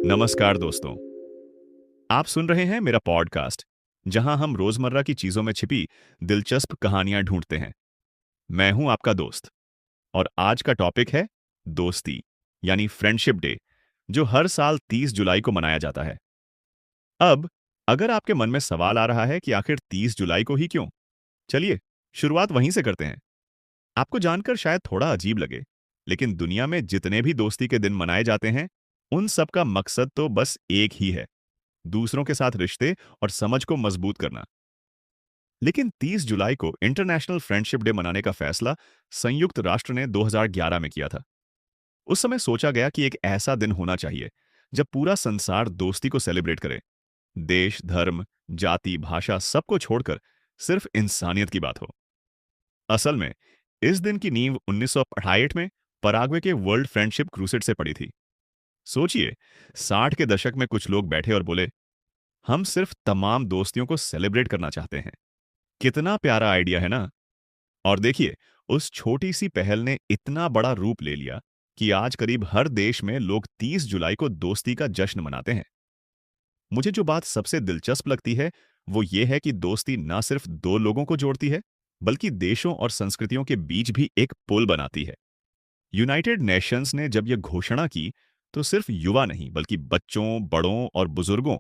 नमस्कार दोस्तों। आप सुन रहे हैं मेरा पॉडकास्ट, जहां हम रोजमर्रा की चीजों में छिपी दिलचस्प कहानियां ढूंढते हैं। मैं हूं आपका दोस्त, और आज का टॉपिक है दोस्ती, यानी फ्रेंडशिप डे, जो हर साल 30 जुलाई को मनाया जाता है। अब अगर आपके मन में सवाल आ रहा है कि आखिर 30 जुलाई को ही क्यों, चलिए शुरुआत वहीं से करते हैं। आपको जानकर शायद थोड़ा अजीब लगे, लेकिन दुनिया में जितने भी दोस्ती के दिन मनाए जाते हैं, उन सब का मकसद तो बस एक ही है: दूसरों के साथ रिश्ते और समझ को मजबूत करना। लेकिन 30 जुलाई को इंटरनेशनल फ्रेंडशिप डे मनाने का फैसला संयुक्त राष्ट्र ने 2011 में किया था। उस समय सोचा गया कि एक ऐसा दिन होना चाहिए जब पूरा संसार दोस्ती को सेलिब्रेट करे। देश, धर्म, जाति, भाषा सबको छोड़कर सिर्फ इंसानियत की बात हो। असल में इस दिन की नींव 1968 में पराग्वे के वर्ल्ड फ्रेंडशिप क्रूसेड से पड़ी थी। सोचिए, 60 के दशक में कुछ लोग बैठे और बोले, हम सिर्फ तमाम दोस्तियों को सेलिब्रेट करना चाहते हैं। कितना प्यारा आइडिया है ना। और देखिए, उस छोटी सी पहल ने इतना बड़ा रूप ले लिया कि आज करीब हर देश में लोग 30 जुलाई को दोस्ती का जश्न मनाते हैं। मुझे जो बात सबसे दिलचस्प लगती है, वो ये है कि दोस्ती ना सिर्फ दो लोगों को जोड़ती है, बल्कि देशों और संस्कृतियों के बीच भी एक पुल बनाती है। यूनाइटेड नेशंस ने जब यह घोषणा की, तो सिर्फ युवा नहीं, बल्कि बच्चों, बड़ों और बुजुर्गों,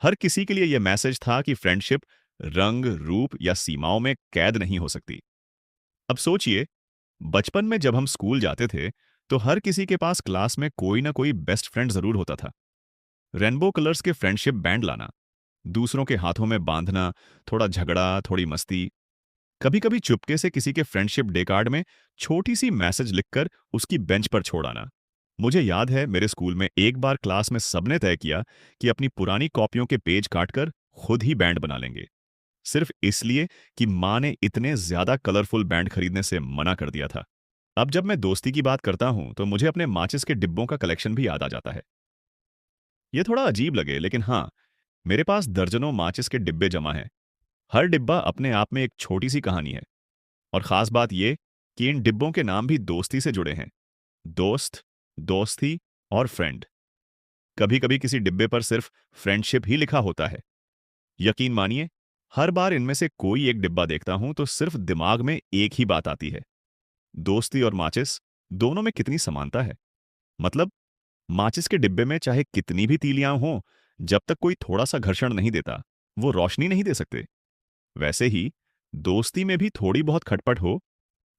हर किसी के लिए यह मैसेज था कि फ्रेंडशिप रंग, रूप या सीमाओं में कैद नहीं हो सकती। अब सोचिए, बचपन में जब हम स्कूल जाते थे, तो हर किसी के पास क्लास में कोई ना कोई बेस्ट फ्रेंड जरूर होता था। रेनबो कलर्स के फ्रेंडशिप बैंड लाना, दूसरों के हाथों में बांधना, थोड़ा झगड़ा, थोड़ी मस्ती, कभी कभी चुपके से किसी के फ्रेंडशिप डे कार्ड में छोटी सी मैसेज लिखकर उसकी बेंच पर छोड़ आना। मुझे याद है, मेरे स्कूल में एक बार क्लास में सबने तय किया कि अपनी पुरानी कॉपियों के पेज काटकर खुद ही बैंड बना लेंगे, सिर्फ इसलिए कि माँ ने इतने ज्यादा कलरफुल बैंड खरीदने से मना कर दिया था। अब जब मैं दोस्ती की बात करता हूं, तो मुझे अपने माचिस के डिब्बों का कलेक्शन भी याद आ जाता है। ये थोड़ा अजीब लगे, लेकिन हाँ, मेरे पास दर्जनों माचिस के डिब्बे जमा हैं। हर डिब्बा अपने आप में एक छोटी सी कहानी है। और खास बात यह कि इन डिब्बों के नाम भी दोस्ती से जुड़े हैं: दोस्त, दोस्ती और फ्रेंड। कभी कभी किसी डिब्बे पर सिर्फ फ्रेंडशिप ही लिखा होता है। यकीन मानिए, हर बार इनमें से कोई एक डिब्बा देखता हूं तो सिर्फ दिमाग में एक ही बात आती है: दोस्ती और माचिस, दोनों में कितनी समानता है। मतलब, माचिस के डिब्बे में चाहे कितनी भी तीलियां हों, जब तक कोई थोड़ा सा घर्षण नहीं देता, वो रोशनी नहीं दे सकते। वैसे ही दोस्ती में भी थोड़ी बहुत खटपट हो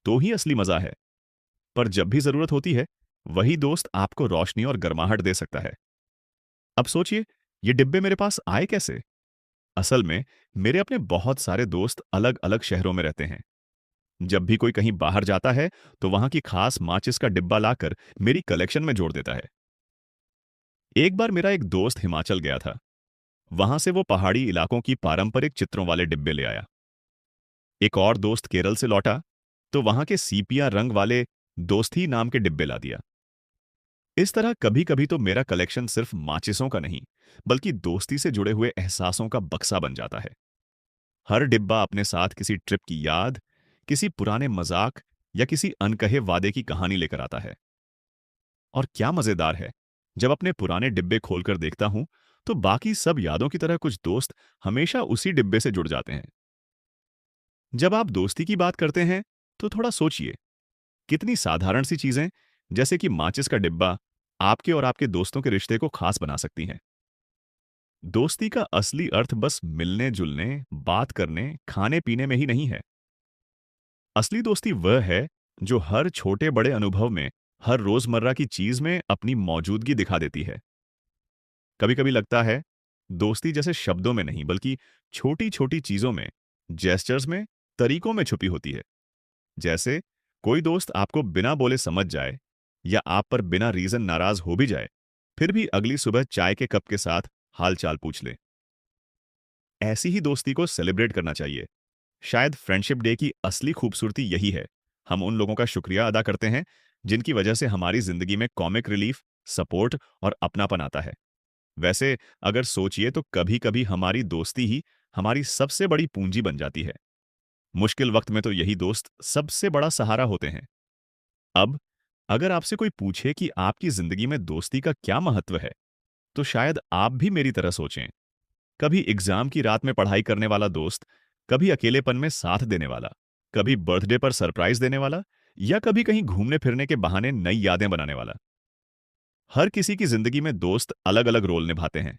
तो ही असली मजा है। पर जब भी जरूरत होती है, वही दोस्त आपको रोशनी और गर्माहट दे सकता है। अब सोचिए, ये डिब्बे मेरे पास आए कैसे। असल में मेरे अपने बहुत सारे दोस्त अलग अलग शहरों में रहते हैं। जब भी कोई कहीं बाहर जाता है, तो वहां की खास माचिस का डिब्बा लाकर मेरी कलेक्शन में जोड़ देता है। एक बार मेरा एक दोस्त हिमाचल गया था। वहां से वो पहाड़ी इलाकों की पारंपरिक चित्रों वाले डिब्बे ले आया। एक और दोस्त केरल से लौटा, तो वहां के सीपिया रंग वाले दोस्ती नाम के डिब्बे ला दिया। इस तरह कभी कभी तो मेरा कलेक्शन सिर्फ माचिसों का नहीं, बल्कि दोस्ती से जुड़े हुए एहसासों का बक्सा बन जाता है। हर डिब्बा अपने साथ किसी ट्रिप की याद, किसी पुराने मजाक या किसी अनकहे वादे की कहानी लेकर आता है। और क्या मजेदार है, जब अपने पुराने डिब्बे खोलकर देखता हूं, तो बाकी सब यादों की तरह कुछ दोस्त हमेशा उसी डिब्बे से जुड़ जाते हैं। जब आप दोस्ती की बात करते हैं, तो थोड़ा सोचिए, कितनी साधारण सी चीजें, जैसे कि माचिस का डिब्बा, आपके और आपके दोस्तों के रिश्ते को खास बना सकती हैं। दोस्ती का असली अर्थ बस मिलने जुलने, बात करने, खाने पीने में ही नहीं है। असली दोस्ती वह है जो हर छोटे बड़े अनुभव में, हर रोजमर्रा की चीज में अपनी मौजूदगी दिखा देती है। कभी कभी लगता है, दोस्ती जैसे शब्दों में नहीं, बल्कि छोटी छोटी चीजों में, जेस्चर्स में, तरीकों में छुपी होती है। जैसे कोई दोस्त आपको बिना बोले समझ जाए, या आप पर बिना रीजन नाराज हो भी जाए, फिर भी अगली सुबह चाय के कप के साथ हाल चाल पूछ ले। ऐसी ही दोस्ती को सेलिब्रेट करना चाहिए। शायद फ्रेंडशिप डे की असली खूबसूरती यही है। हम उन लोगों का शुक्रिया अदा करते हैं जिनकी वजह से हमारी जिंदगी में कॉमिक रिलीफ, सपोर्ट और अपनापन आता है। वैसे अगर सोचिए, तो कभी कभी हमारी दोस्ती ही हमारी सबसे बड़ी पूंजी बन जाती है। मुश्किल वक्त में तो यही दोस्त सबसे बड़ा सहारा होते हैं। अब अगर आपसे कोई पूछे कि आपकी जिंदगी में दोस्ती का क्या महत्व है, तो शायद आप भी मेरी तरह सोचें। कभी एग्जाम की रात में पढ़ाई करने वाला दोस्त, कभी अकेलेपन में साथ देने वाला, कभी बर्थडे पर सरप्राइज देने वाला, या कभी कहीं घूमने फिरने के बहाने नई यादें बनाने वाला। हर किसी की जिंदगी में दोस्त अलग अलग रोल निभाते हैं।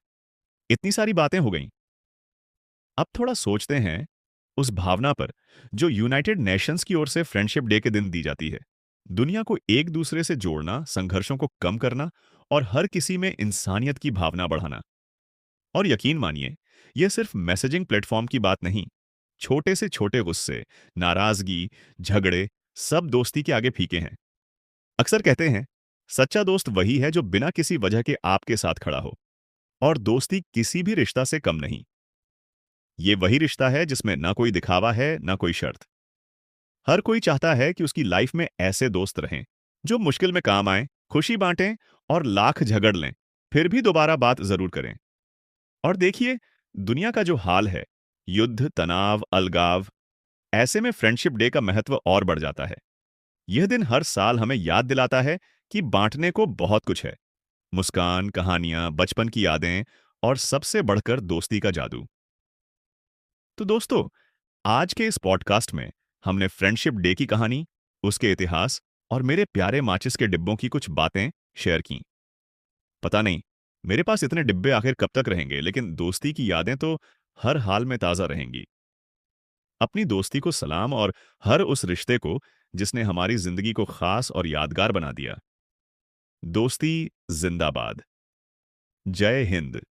इतनी सारी बातें हो गईं। अब थोड़ा सोचते हैं उस भावना पर जो यूनाइटेड नेशंस की ओर से फ्रेंडशिप डे के दिन दी जाती है। दुनिया को एक दूसरे से जोड़ना, संघर्षों को कम करना और हर किसी में इंसानियत की भावना बढ़ाना। और यकीन मानिए, यह सिर्फ मैसेजिंग प्लेटफॉर्म की बात नहीं। छोटे से छोटे गुस्से, नाराजगी, झगड़े, सब दोस्ती के आगे फीके हैं। अक्सर कहते हैं, सच्चा दोस्त वही है जो बिना किसी वजह के आपके साथ खड़ा हो। और दोस्ती किसी भी रिश्ता से कम नहीं। ये वही रिश्ता है जिसमें ना कोई दिखावा है, ना कोई शर्त। हर कोई चाहता है कि उसकी लाइफ में ऐसे दोस्त रहें जो मुश्किल में काम आए, खुशी बांटें और लाख झगड़ लें, फिर भी दोबारा बात जरूर करें। और देखिए, दुनिया का जो हाल है, युद्ध, तनाव, अलगाव, ऐसे में फ्रेंडशिप डे का महत्व और बढ़ जाता है। यह दिन हर साल हमें याद दिलाता है कि बांटने को बहुत कुछ है। मुस्कान, कहानियां, बचपन की यादें और सबसे बढ़कर दोस्ती का जादू। तो दोस्तों, आज के इस पॉडकास्ट में हमने फ्रेंडशिप डे की कहानी, उसके इतिहास और मेरे प्यारे माचिस के डिब्बों की कुछ बातें शेयर की। पता नहीं मेरे पास इतने डिब्बे आखिर कब तक रहेंगे, लेकिन दोस्ती की यादें तो हर हाल में ताज़ा रहेंगी। अपनी दोस्ती को सलाम, और हर उस रिश्ते को जिसने हमारी जिंदगी को खास और यादगार बना दिया। दोस्ती जिंदाबाद। जय हिंद।